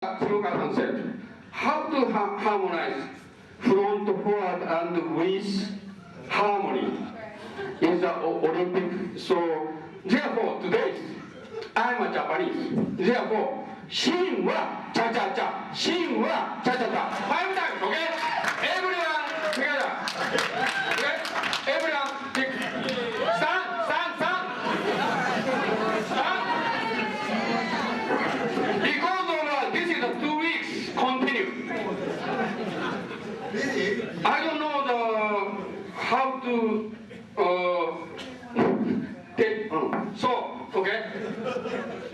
slogan concept. How to harmonize front, forward, and with harmony in the Olympic. So, therefore, today, I'm a Japanese. Therefore, Shin wa cha-cha-cha. Shin wa cha-cha-cha. 5 times, okay? Everyone together. Okay? Everyone, stand. Because of this is a 2 weeks continue. I don't know how to take. So, okay.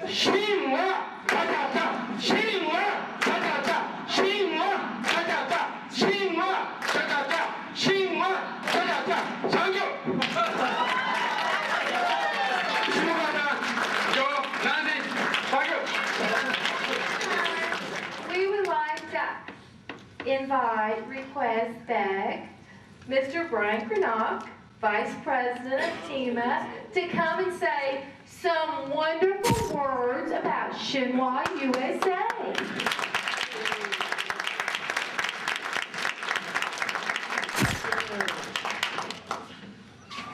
Shin wa cha-cha-cha. Shin wa cha-cha-cha. Shin wa cha-cha-cha. Shin wa cha-cha-cha. Shin wa cha-cha-cha. Thank you. We would like to request, beg Mr. Brian Greenock, Vice President of TEMA, to come and say some wonderful words about Shinhwa USA.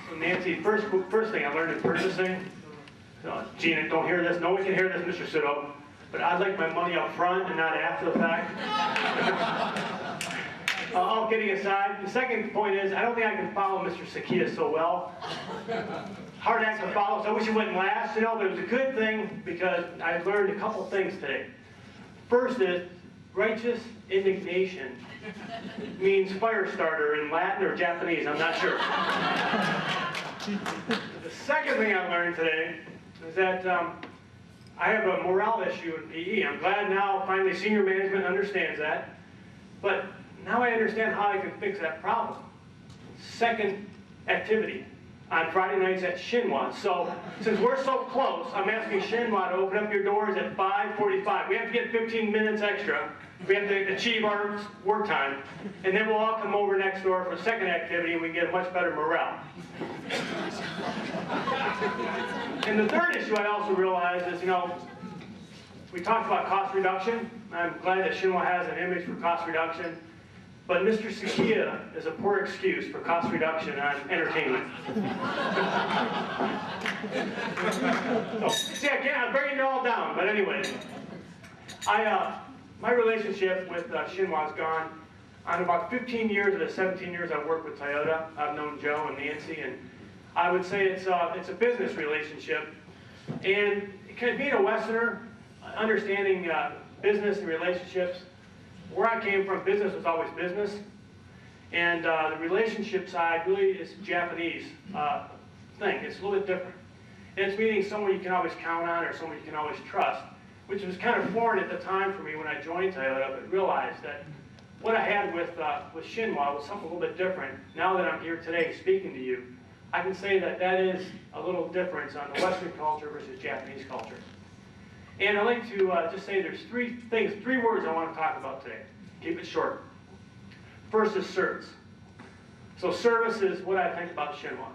So Nancy, first thing I learned in purchasing, Gina, don't hear this, no one can hear this, Mr. Sito, but I'd like my money up front and not after the fact. All kidding aside, the second point is, I don't think I can follow Mr. Sakia so well. Hard act to follow, so I wish he went last, but it was a good thing because I learned a couple things today. First is, righteous indignation means fire starter in Latin or Japanese, I'm not sure. The second thing I learned today is that I have a morale issue in PE. I'm glad now finally senior management understands that, but now I understand how I can fix that problem. Second activity on Friday nights at Shinhwa. So since we're so close, I'm asking Shinhwa to open up your doors at 5:45. We have to get 15 minutes extra. We have to achieve our work time. And then we'll all come over next door for a second activity and we get a much better morale. And the third issue I also realized is, we talked about cost reduction. I'm glad that Shinhwa has an image for cost reduction. But Mr. Sakia is a poor excuse for cost reduction on entertainment. See, I'm bringing it all down, but anyway. My relationship with Shinhwa has gone on about 15 years of the 17 years I've worked with Toyota. I've known Joe and Nancy, and I would say it's a business relationship. And being a Westerner, understanding business and relationships, where I came from, business was always business. And the relationship side really is a Japanese thing. It's a little bit different. And it's meaning someone you can always count on or someone you can always trust, which was kind of foreign at the time for me when I joined Toyota, but realized that what I had with Shinhwa was something a little bit different. Now that I'm here today speaking to you, I can say that that is a little difference on the Western culture versus Japanese culture. And I'd like to just say there's three words I want to talk about today. Keep it short. First is service. So service is what I think about Shinhwa.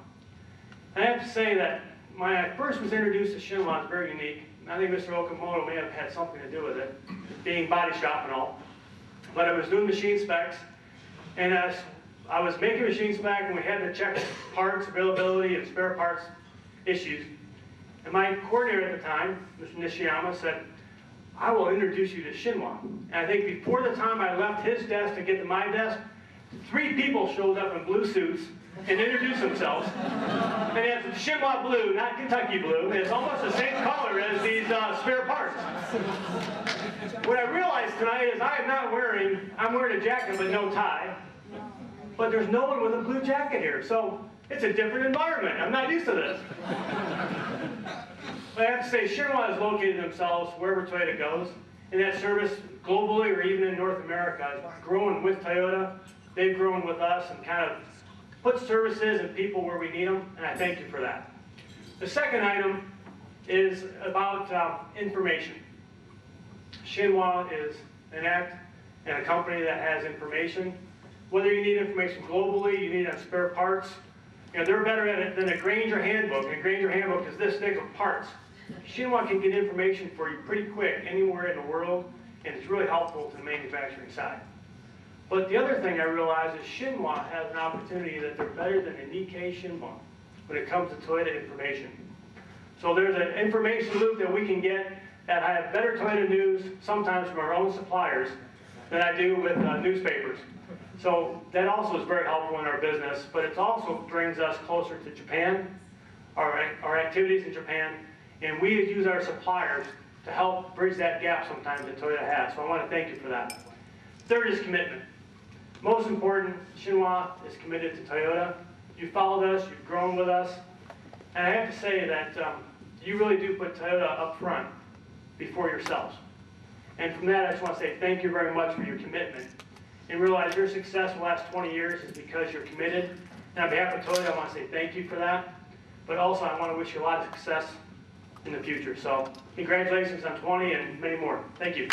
I have to say that when I first was introduced to Shinhwa, it's very unique. I think Mr. Okamoto may have had something to do with it, being body shop and all. But I was doing machine specs, and I was making machine spec, and we had to check parts availability and spare parts issues. And my coordinator at the time, Mr. Nishiyama, said, I will introduce you to Shinhwa. And I think before the time I left his desk to get to my desk, 3 people showed up in blue suits and introduced themselves. And it's Shinhwa blue, not Kentucky blue. It's almost the same color as these spare parts. What I realized tonight is I'm wearing a jacket but no tie. But there's no one with a blue jacket here. So it's a different environment. I'm not used to this. But I have to say, Shinhwa has located themselves wherever Toyota goes. And that service globally or even in North America has grown with Toyota. They've grown with us and kind of put services and people where we need them. And I thank you for that. The second item is about information. Shinhwa is an act and a company that has information. Whether you need information globally, you need it on spare parts. They're better at it than a Grainger handbook. And a Grainger handbook is this thick of parts. Shinhwa can get information for you pretty quick anywhere in the world. and it's really helpful to the manufacturing side. But the other thing I realized is Shinwa has an opportunity that they're better than the Nikkei Shinwa when it comes to Toyota information. So there's an information loop that we can get that I have better Toyota news sometimes from our own suppliers than I do with newspapers. So that also is very helpful in our business, but it also brings us closer to Japan, our activities in Japan, and we use our suppliers to help bridge that gap sometimes that Toyota has. So I want to thank you for that. Third is commitment. Most important, Shinwa is committed to Toyota. You followed us, you've grown with us, and I have to say that you really do put Toyota up front before yourselves. And from that, I just want to say thank you very much for your commitment. And realize your success in the last 20 years is because you're committed. And on behalf of Toyota, I want to say thank you for that. But also, I want to wish you a lot of success in the future. So, congratulations on 20 and many more. Thank you.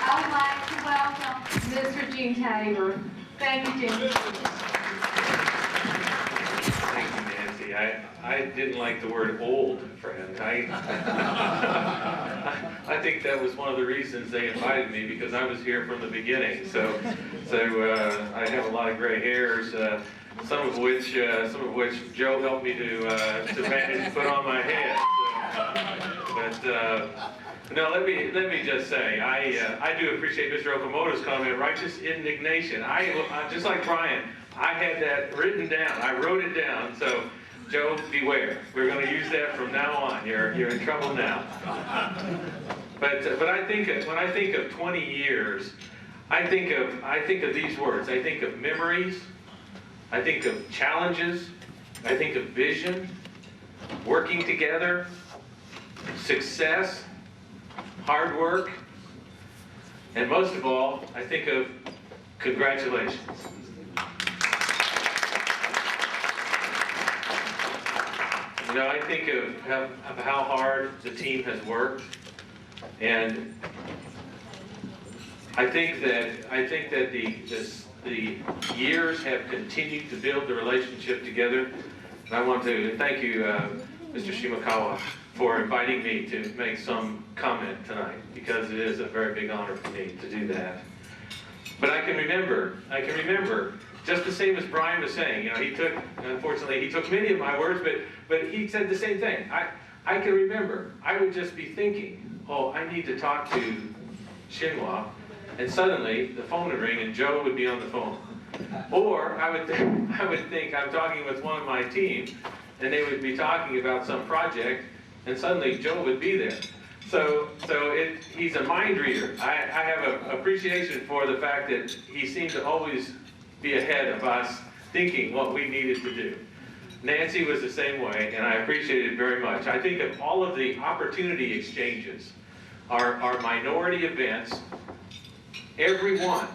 I would like to welcome Mr. Gene Tabor. Thank you, Gene. Thank you, Nancy. I didn't like the word old, friend. I think that was one of the reasons they invited me, because I was here from the beginning. So I have a lot of gray hairs, some of which Joe helped me to manage to put on my head. No, let me just say, I do appreciate Mr. Okamoto's comment, righteous indignation. I just like Brian, I had that written down. I wrote it down. So, Joe, beware. We're going to use that from now on. You're in trouble now. But when I think of 20 years, I think of these words. I think of memories. I think of challenges. I think of vision, working together, success, hard work, and most of all, I think of congratulations. You know, I think of how hard the team has worked, and I think that the years have continued to build the relationship together. And I want to thank you, Mr. Shimakawa, for inviting me to make some comment tonight, because it is a very big honor for me to do that. But I can remember, just the same as Brian was saying, you know, unfortunately, he took many of my words, but he said the same thing. I can remember, I would just be thinking, oh, I need to talk to Shinwa, and suddenly the phone would ring and Joe would be on the phone. Or I would think I'm talking with one of my team, and they would be talking about some project, and suddenly Joe would be there. So he's a mind reader. I have an appreciation for the fact that he seemed to always be ahead of us, thinking what we needed to do. Nancy was the same way, and I appreciate it very much. I think of all of the opportunity exchanges, our minority events, every one,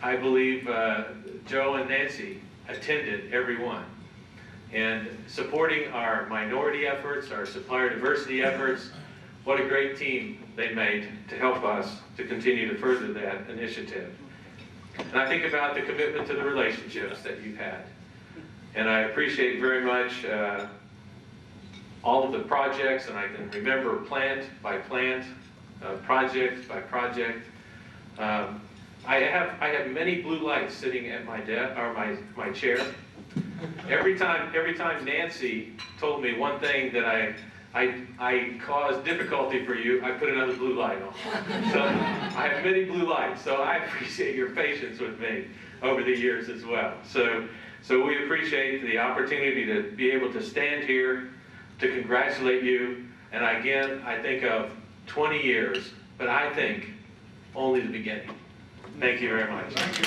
I believe Joe and Nancy attended every one. And supporting our minority efforts, our supplier diversity efforts, what a great team they made to help us to continue to further that initiative. And I think about the commitment to the relationships that you've had. And I appreciate very much all of the projects, and I can remember plant by plant, project by project. I have many blue lights sitting at my desk or my chair. Every time Nancy told me one thing that I caused difficulty for you, I put another blue light on. So I have many blue lights. So I appreciate your patience with me over the years as well. So we appreciate the opportunity to be able to stand here to congratulate you. And again, I think of 20 years, but I think only the beginning. Thank you very much. Thank you.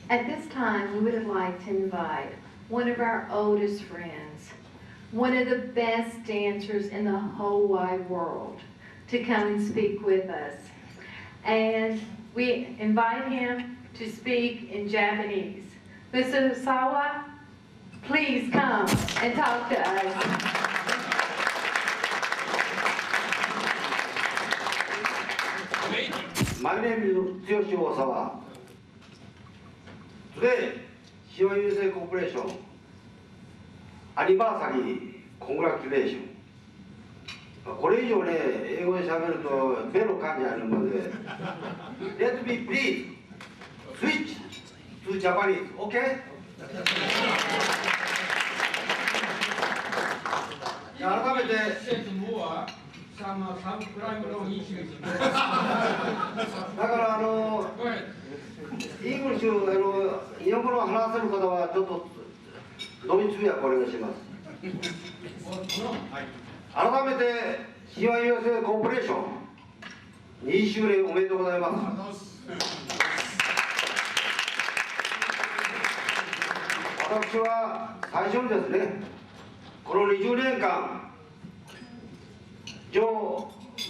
At this time, we would like to invite one of our oldest friends, one of the best dancers in the whole wide world, to come and speak with us. And we invite him to speak in Japanese. Mr. Sawa, please come and talk to us. My name is Tsuyoshi Osawa. Today, シワ郵政コーポレーションアニバーサリーコングラチュレーション。これ以上ね、英語で喋るとベロ感じあるので、Let me please switch to Japanese, OK? 改めて、だからイングリッシュ日本語の話せる方はちょっと同意通訳お願いします。改めてシワ郵政コーポレーション20周年おめでとうございます。私は最初にですね、この20年間ジョー・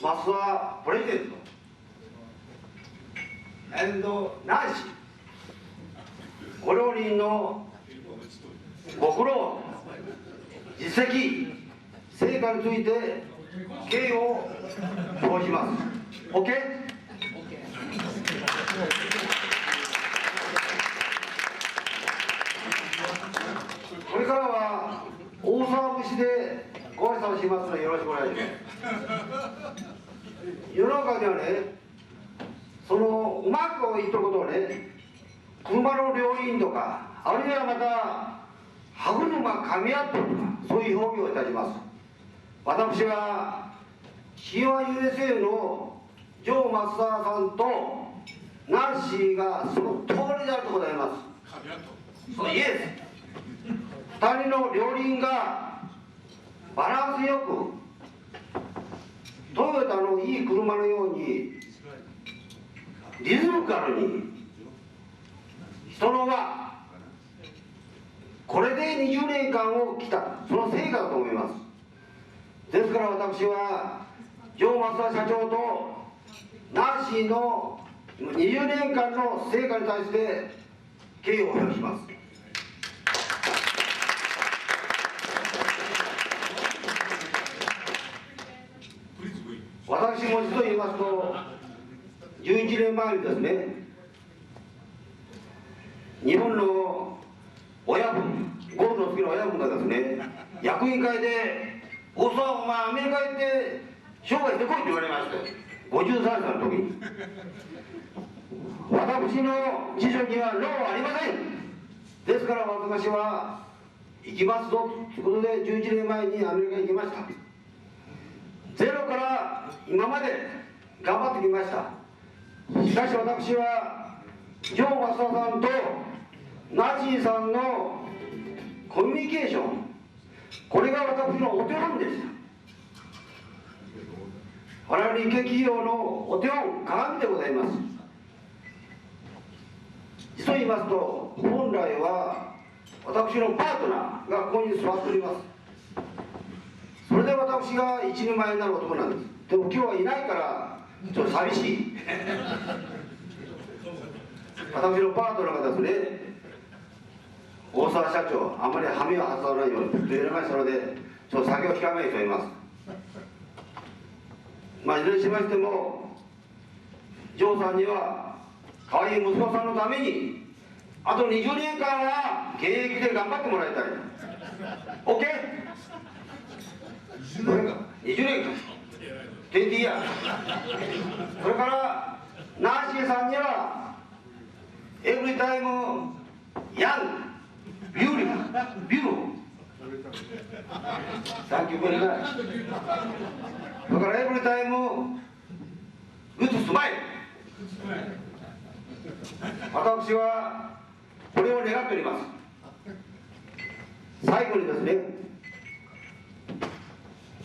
マスワプレゼントナンシーご両人のご苦労実績成果について敬意を表します。 OK？ これからは大沢節でご挨拶しますのでよろしくお願いします。世の中にはね、そのうまく言ってることをね、車の両輪とか、あるいはまた歯車噛み合ってるとか、そういう表現をいたします。私はCYUSA のジョー・マスターさんとナンシーがその通りであるとございます。そうイエス。2人の両輪がバランスよくトヨタのいい車のようにリズミカルに人の輪、これで20年間を来た、その成果だと思います。ですから私はジョー・マスター社長とナンシーの20年間の成果に対して敬意を表します。私も実を言いますと、11年前にですね、日本の親分、ゴルフの好きな親分がですね、役員会で「おっさん、お前アメリカ行って生涯してこい」って言われまして、53歳の時に私の辞書にはノーはありません。ですから私は行きますぞということで11年前にアメリカに行きました。ゼロから今まで頑張ってきました。しかし私はジョー・マスターさんとナンシーさんのコミュニケーション、これが私のお手本でした。我々日系企業のお手本、鏡でございます。実を言いますと、本来は私のパートナーがここに座っております。それで私が一人前になる男なんです。でも今日はいないからちょっと寂しい。私のパートナーがですね、大沢社長、あまり羽目を外さないようにと言われましたので、ちょっと酒を控えめにしております。いずれにしましても、ジョーさんには可愛い息子さんのためにあと20年間は現役で頑張ってもらいたい。 OK？ 20年間20イヤー。それからナンシーさんにはエブリタイムヤングビューティフルビューティフルサンキューベリーマッチ。それからエブリタイムグッドスマイル。私はこれを願っております。最後にですね、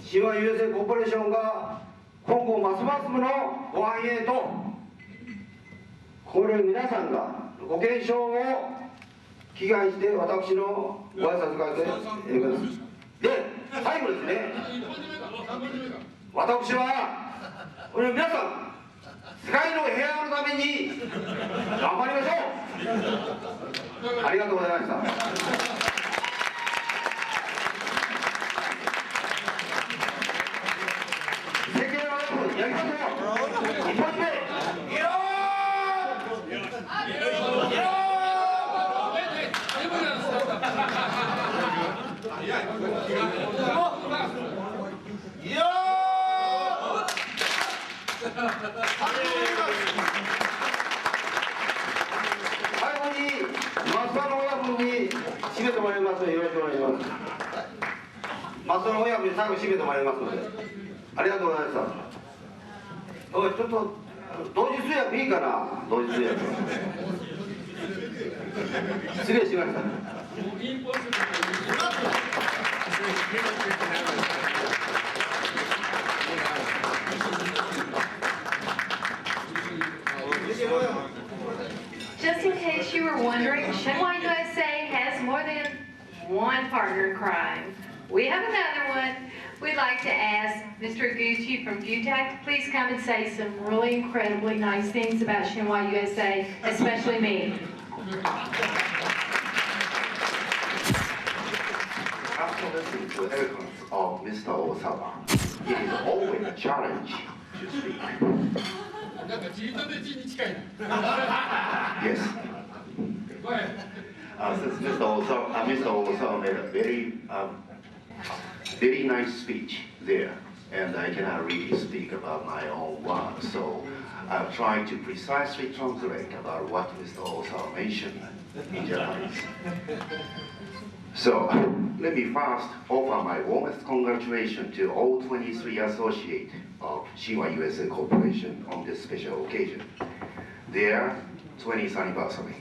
シワ郵政コーポレーションが今後ますますのご繁栄と、これ皆さんがご健勝を祈願して私のご挨拶会でで、最後ですね、私はこれ皆さん世界の平和のために頑張りましょう。ありがとうございました。やりますよ。一発目。いやー。最後に増田の親分に締めてもらいますのでよろしくお願いします。増田の親分に最後締めてもらいますのでありがとうございました。おいちょっと同時通訳いいかな。同時通訳失礼しました。Just in case you were wondering, Shenhua USA has more than one partner in crime. We have another one. We'd like to ask Mr. Gucci from SUSAC to please come and say some really incredibly nice things about Shenhua USA, especially me. After listening to the eloquence of Mr. Osawa, it is always a challenge to speak. Yes. Since Mr. Osawa made a very nice speech there, and I cannot really speak about my own work, so I'll try to precisely translate about what Mr. Osawa mentioned in Japanese. So, let me first offer my warmest congratulations to all 23 associates of Shenhua USA Corporation on this special occasion, their 20th anniversary.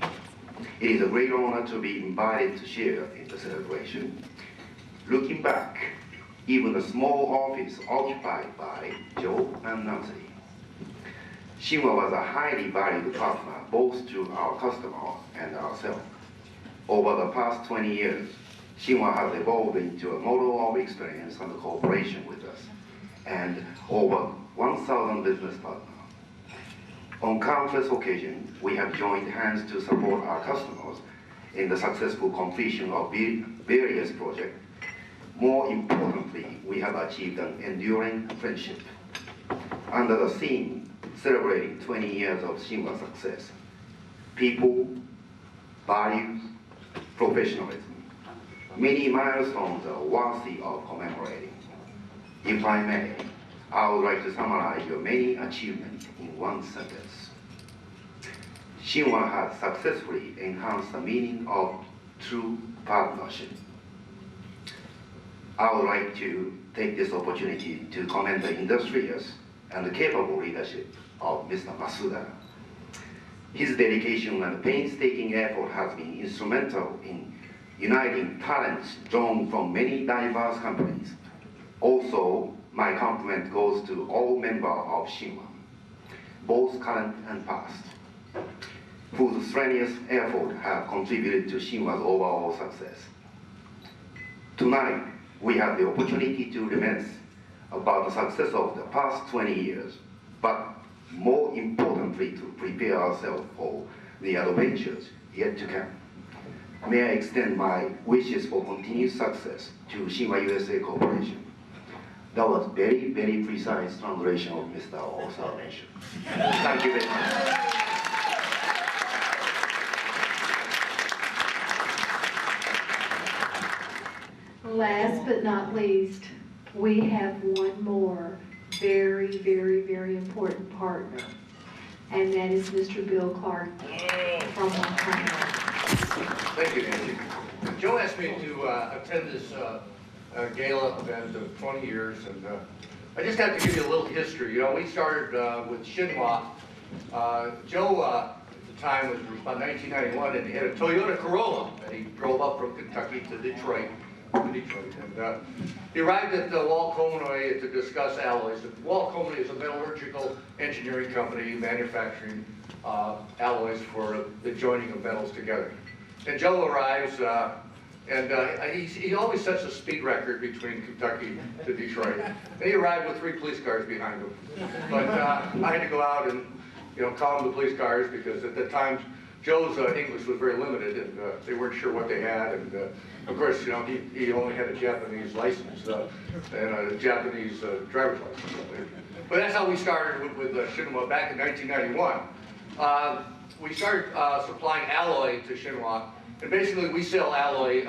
It is a great honor to be invited to share in the celebration. Looking back, even the small office occupied by Joe and Nancy, Shenhua was a highly valued partner both to our customers and ourselves. Over the past 20 years, Shenhua has evolved into a model of experience and cooperation with us, and over 1,000 business partners. On countless occasions, we have joined hands to support our customers in the successful completion of various projects. More importantly, we have achieved an enduring friendship. Under the theme celebrating 20 years of Shenhua success, people, values, professionalism, many milestones are worthy of commemorating. If I may, I would like to summarize your many achievements in one sentence. Shenhua has successfully enhanced the meaning of true partnership. I would like to take this opportunity to commend the industrious and capable leadership of Mr. Masuda. His dedication and painstaking effort has been instrumental in uniting talents drawn from many diverse companies. Also, my compliment goes to all members of Shenhua, both current and past, whose strenuous effort have contributed to Shenhua's overall success. Tonight, we have the opportunity to reminisce about the success of the past 20 years, but more importantly, to prepare ourselves for the adventures yet to come. May I extend my wishes for continued success to Shenhua USA Corporation. That was very, very precise translation of Mr. Osawa mention. Thank you very much. Last but not least, we have one more very, very, very important partner, and that is Mr. Bill Clark from Montana. Thank you, Nancy. Joe asked me to attend this gala event of 20 years, and I just have to give you a little history. You know, we started with Shenhua. Joe at the time was about 1991, and he had a Toyota Corolla that he drove up from Kentucky to Detroit. And he arrived at Walcomoney to discuss alloys. Walcomoney is a metallurgical engineering company manufacturing alloys for the joining of metals together. And Joe arrives, and he always sets a speed record between Kentucky to Detroit. And he arrived with 3 police cars behind him. But I had to go out and, calm the police cars, because at the time Joe's English was very limited, and they weren't sure what they had. And of course, he only had a Japanese license and a Japanese driver's license. But that's how we started with Shenhua back in 1991. We started supplying alloy to Shenhua, and basically we sell alloy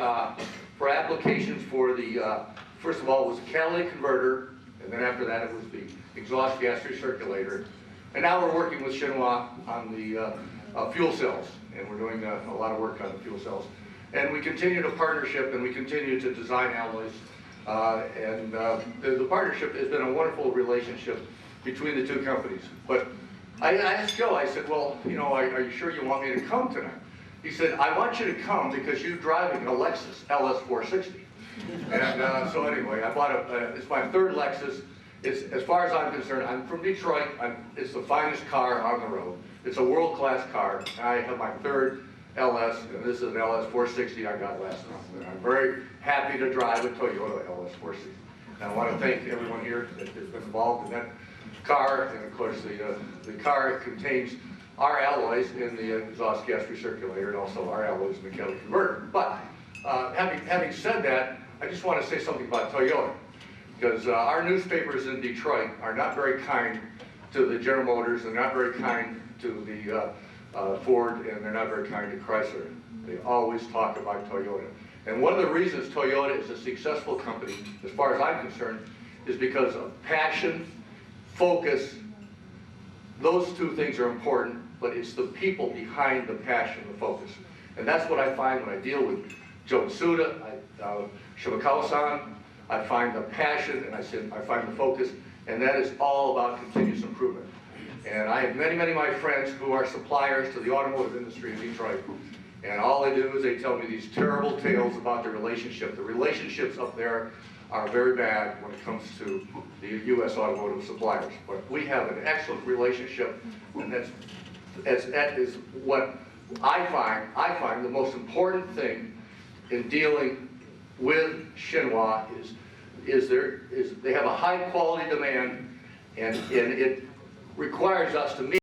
for applications for the, first of all, it was a catalytic converter, and then after that it was the exhaust gas recirculator. And now we're working with Shinhua on the fuel cells, and we're doing a lot of work on the fuel cells. And we continue to partnership, and we continue to design alloys. The partnership has been a wonderful relationship between the two companies. But I asked Joe, I said, well, you know, are you sure you want me to come tonight? He said, I want you to come because you're driving a Lexus LS460. And so anyway, I bought it's my third Lexus. It's, as far as I'm concerned, I'm from Detroit. It's the finest car on the road. It's a world-class car. I have my third LS, and this is an LS460 I got last month. And I'm very happy to drive a Toyota LS460. And I want to thank everyone here that has been involved in that car. And of course, the car contains our alloys in the exhaust gas recirculator and also our alloys in the catalytic converter. But having said that, I just want to say something about Toyota. Because our newspapers in Detroit are not very kind to the General Motors, and not very kind to the Ford, and they're not very kind to Chrysler. They always talk about Toyota. And one of the reasons Toyota is a successful company, as far as I'm concerned, is because of passion, focus. Those two things are important, but it's the people behind the passion, the focus. And that's what I find when I deal with Joe Tsuda, Shimakawa-san. I find the passion, and I find the focus, and that is all about continuous improvement. And I have many, many of my friends who are suppliers to the automotive industry in Detroit, and all they do is they tell me these terrible tales about the relationship. The relationships up there are very bad when it comes to the U.S. automotive suppliers. But we have an excellent relationship, and that is what I find the most important thing in dealing with Shinhua is they have a high quality demand, and it requires us to meet